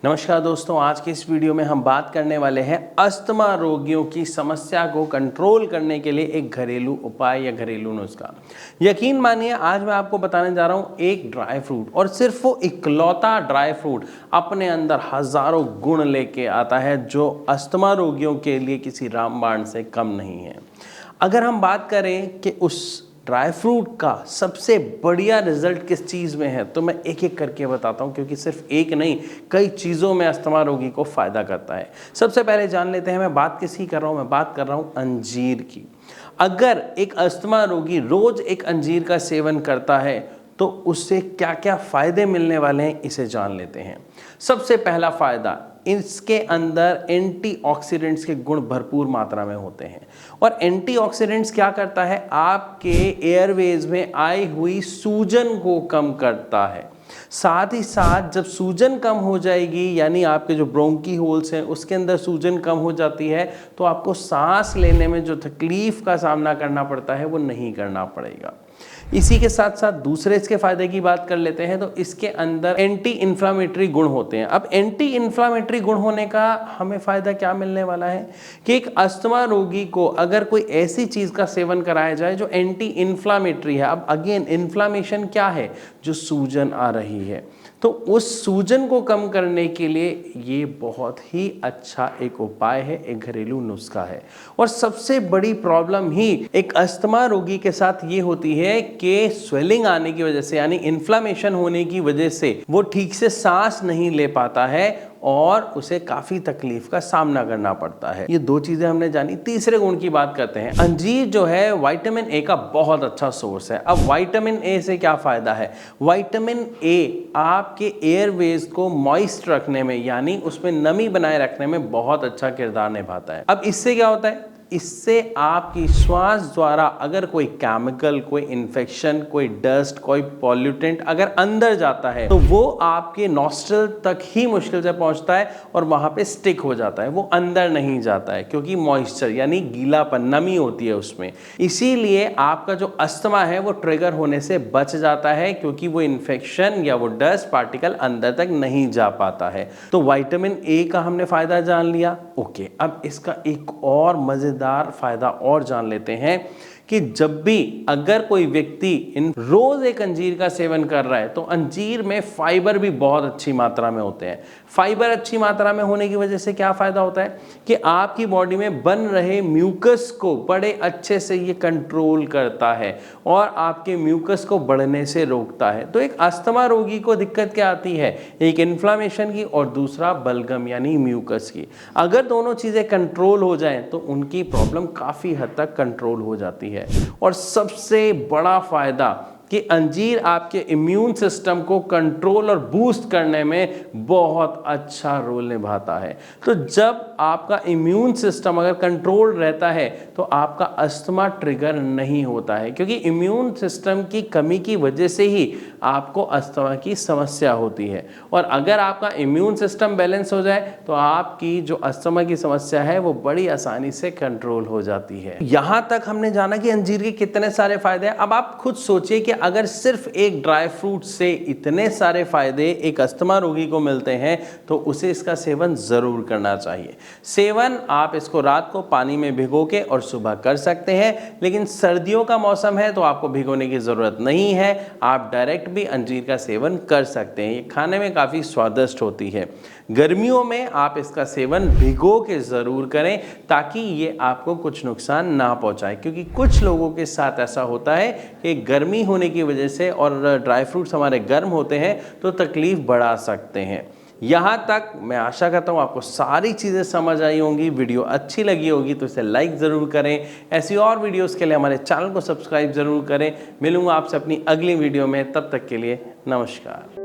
नमस्कार दोस्तों, आज की इस वीडियो में हम बात करने वाले हैं अस्थमा रोगियों की समस्या को कंट्रोल करने के लिए एक घरेलू उपाय या घरेलू नुस्खा। यकीन मानिए, आज मैं आपको बताने जा रहा हूं एक ड्राई फ्रूट, और सिर्फ वो इकलौता ड्राई फ्रूट अपने अंदर हजारों गुण लेके आता है जो अस्थमा रोगियों के लिए किसी रामबाण से कम नहीं है। अगर हम बात करें कि उस ड्राई फ्रूट का सबसे बढ़िया रिजल्ट किस चीज़ में है, तो मैं एक एक करके बताता हूं, क्योंकि सिर्फ एक नहीं कई चीज़ों में अस्थमा रोगी को फ़ायदा करता है। सबसे पहले जान लेते हैं मैं बात किसकी कर रहा हूं। मैं बात कर रहा हूं अंजीर की। अगर एक अस्थमा रोगी रोज़ एक अंजीर का सेवन करता है तो उससे क्या क्या फ़ायदे मिलने वाले हैं, इसे जान लेते हैं। सबसे पहला फ़ायदा, इसके अंदर एंटीऑक्सीडेंट्स के गुण भरपूर मात्रा में होते हैं। और एंटीऑक्सीडेंट्स क्या करता है, आपके एयरवेज में आई हुई सूजन को कम करता है। साथ ही साथ जब सूजन कम हो जाएगी, यानी आपके जो ब्रोंकी होल्स हैं उसके अंदर सूजन कम हो जाती है, तो आपको सांस लेने में जो तकलीफ का सामना करना पड़ता है वो नहीं करना पड़ेगा। इसी के साथ साथ दूसरे इसके फायदे की बात कर लेते हैं, तो इसके अंदर एंटी इन्फ्लामेटरी गुण होते हैं। अब एंटी इन्फ्लामेटरी गुण होने का हमें फायदा क्या मिलने वाला है कि एक अस्थमा रोगी को अगर कोई ऐसी चीज का सेवन कराया जाए जो एंटी इन्फ्लामेटरी है। अब अगेन, इन्फ्लामेशन क्या है, जो सूजन आ रही है, तो उस सूजन को कम करने के लिए ये बहुत ही अच्छा एक उपाय है, एक घरेलू नुस्खा है। और सबसे बड़ी प्रॉब्लम ही एक अस्थमा रोगी के साथ ये होती है कि स्वेलिंग आने की वजह से, यानी इन्फ्लामेशन होने की वजह से वो ठीक से सांस नहीं ले पाता है और उसे काफी तकलीफ का सामना करना पड़ता है। ये दो चीजें हमने जानी। तीसरे गुण की बात करते हैं। अंजीर जो है विटामिन ए का बहुत अच्छा सोर्स है। अब विटामिन ए से क्या फायदा है? विटामिन ए आपके एयरवेज को मॉइस्ट रखने में, यानी उसमें नमी बनाए रखने में बहुत अच्छा किरदार निभाता है। अब इससे क्या होता है, इससे आपकी श्वास द्वारा अगर कोई केमिकल, कोई इन्फेक्शन, कोई डस्ट, कोई पॉल्यूटेंट अगर अंदर जाता है तो वो आपके नॉस्ट्रल तक ही मुश्किल से पहुंचता है और वहां पे स्टिक हो जाता है, वो अंदर नहीं जाता है, क्योंकि मॉइस्चर यानी गीलापन, नमी होती है उसमें। इसीलिए आपका जो अस्थमा है वो ट्रिगर होने से बच जाता है, क्योंकि वो इन्फेक्शन या वो डस्ट पार्टिकल अंदर तक नहीं जा पाता है। तो विटामिन ए का हमने फायदा जान लिया। ओके, अब इसका एक और मजेदार फायदा और जान लेते हैं कि जब भी अगर कोई व्यक्ति रोज एक अंजीर का सेवन कर रहा है तो अंजीर में फाइबर भी बहुत अच्छी मात्रा में होते हैं। फाइबर अच्छी मात्रा में होने की वजह से क्या फायदा होता है कि आपकी बॉडी में बन रहे म्यूकस को बड़े अच्छे से ये कंट्रोल करता है और आपके म्यूकस को बढ़ने से रोकता है। तो एक अस्थमा रोगी को दिक्कत क्या आती है, एक इन्फ्लामेशन की और दूसरा बलगम यानी म्यूकस की। अगर दोनों चीजें कंट्रोल हो जाएं तो उनकी प्रॉब्लम काफी हद तक कंट्रोल हो जाती है। और सबसे बड़ा फायदा कि अंजीर आपके इम्यून सिस्टम को कंट्रोल और बूस्ट करने में बहुत अच्छा रोल निभाता है। तो जब आपका इम्यून सिस्टम अगर कंट्रोल रहता है तो आपका अस्थमा ट्रिगर नहीं होता है, क्योंकि इम्यून सिस्टम की कमी की वजह से ही आपको अस्थमा की समस्या होती है। और अगर आपका इम्यून सिस्टम बैलेंस हो जाए तो आपकी जो अस्थमा की समस्या है वो बड़ी आसानी से कंट्रोल हो जाती है। यहां तक हमने जाना कि अंजीर के कितने सारे फायदे हैं। अब आप खुद सोचिए कि अगर सिर्फ एक ड्राई फ्रूट से इतने सारे फायदे एक अस्थमा रोगी को मिलते हैं तो उसे इसका सेवन जरूर करना चाहिए। सेवन आप इसको रात को पानी में भिगो के और सुबह कर सकते हैं, लेकिन सर्दियों का मौसम है तो आपको भिगोने की जरूरत नहीं है, आप डायरेक्ट भी अंजीर का सेवन कर सकते हैं। ये खाने में काफी स्वादिष्ट होती है। गर्मियों में आप इसका सेवन भिगो के जरूर करें ताकि ये आपको कुछ नुकसान ना पहुंचाए, क्योंकि कुछ लोगों के साथ ऐसा होता है कि गर्मी होने की वजह से और ड्राई फ्रूट्स हमारे गर्म होते हैं तो तकलीफ बढ़ा सकते हैं। यहाँ तक मैं आशा करता हूँ आपको सारी चीज़ें समझ आई होंगी। वीडियो अच्छी लगी होगी तो इसे लाइक ज़रूर करें। ऐसी और वीडियोस के लिए हमारे चैनल को सब्सक्राइब ज़रूर करें। मिलूँगा आपसे अपनी अगली वीडियो में, तब तक के लिए नमस्कार।